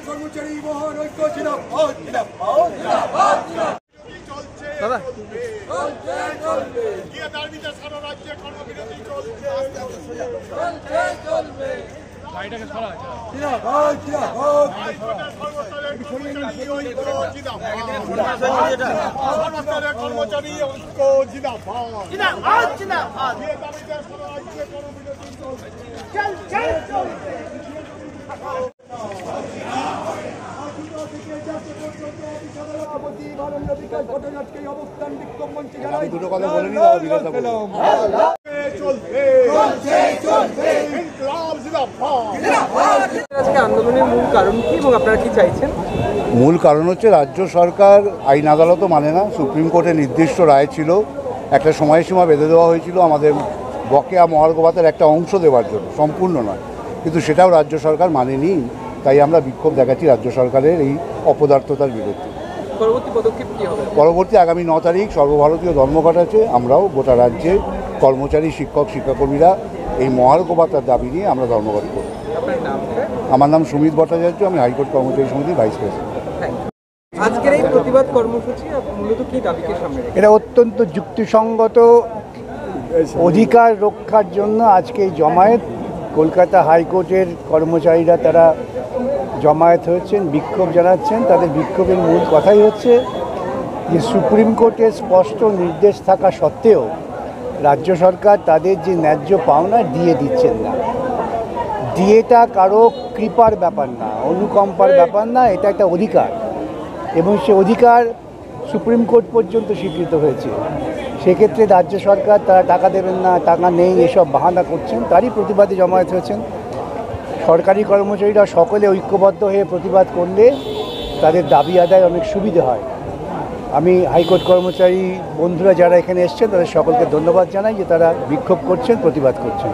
কর্মচারী মহান ঐক্য জিন্দাবাদ জিন্দাবাদ জিন্দাবাদ চলছে চলছে চলবে গিয়ে দাবিতে সারা রাজ্যে কর্মবিরতি চলছে চলছে চলবে গাড়িটাকে সরা জিন্দাবাদ জিন্দাবাদ সর্বস্তরের কর্মচারী ঐক্য জিন্দাবাদ সর্বস্তরের কর্মচারী ঐক্য জিন্দাবাদ জিন্দাবাদ জিন্দাবাদ গিয়ে দাবিতে সারা রাজ্যে কর্মবিরতি চলছে চলছে চলবে দুটো কথা বলে নি দাও বিরোধ আন্দোলনের মূল কারণ কি এবং আপনারা কি চাইছেন? মূল কারণ হচ্ছে রাজ্য সরকার আইন আদালতও মানে না। সুপ্রিম কোর্টের নির্দিষ্ট রায় ছিল, একটা সময়সীমা বেঁধে দেওয়া হয়েছিল আমাদের বকেয়া মহার্ঘ ভাতার একটা অংশ দেওয়ার জন্য, সম্পূর্ণ নয়, কিন্তু সেটাও রাজ্য সরকার মানেনি। তাই আমরা বিক্ষোভ দেখাচ্ছি রাজ্য সরকারের এই অপদার্থতার বিরুদ্ধে। পরবর্তী পদক্ষেপ কি হবে? পরবর্তী আগামী 9 তারিখ সর্বভারতীয় ধর্মঘট আছে। আমরাও গোটা রাজ্যে কর্মচারী শিক্ষক শিক্ষাকর্মীরা এই মহার্ঘ ভাতার দাবি নিয়ে আমরা ধর্মঘট করব। আমার নাম সুমিত ভট্টাচার্য, আমি হাইকোর্ট কর্মচারী সমিতির ভাইস প্রেসিডেন্ট। আজকের এই প্রতিবাদ কর্মসূচি মূলত কি দাবিকে সামনে রেখে? এটা অত্যন্ত যুক্তিসঙ্গত অধিকার রক্ষার জন্য আজকে এই জমায়েত। কলকাতা হাইকোর্টের কর্মচারীরা তারা জমায়েত হয়েছেন, বিক্ষোভ জানাচ্ছেন। তাদের বিক্ষোভের মূল কথাই হচ্ছে যে সুপ্রিম কোর্টের স্পষ্ট নির্দেশ থাকা সত্ত্বেও রাজ্য সরকার তাদের যে ন্যায্য পাওনা দিয়ে দিচ্ছেন না। দিয়েটা কারো কৃপার ব্যাপার না, অনুকম্পার ব্যাপার না, এটা একটা অধিকার এবং সে অধিকার সুপ্রিম কোর্ট পর্যন্ত স্বীকৃত হয়েছে। সেক্ষেত্রে রাজ্য সরকার তারা টাকা দেবেন না, টাকা নেই, এসব বাহানা করছেন, তারই প্রতিবাদে জমায়েত হয়েছেন। সরকারি কর্মচারীরা সকলে ঐক্যবদ্ধ হয়ে প্রতিবাদ করলে তাদের দাবি আদায় অনেক সুবিধে হয়। আমি হাইকোর্ট কর্মচারী বন্ধুরা যারা এখানে এসছেন তাদের সকলকে ধন্যবাদ জানাই যে তারা বিক্ষোভ করছেন, প্রতিবাদ করছেন।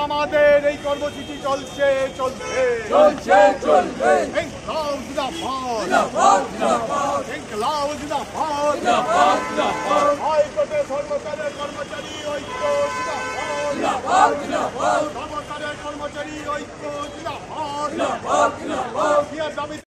আমাদের এই কর্মসূচি চলছে চলছে চলছে চলবে ইনকলাব জিন্দাবাদ জিন্দাবাদ জিন্দাবাদ ইনকলাব জিন্দাবাদ জিন্দাবাদ জিন্দাবাদ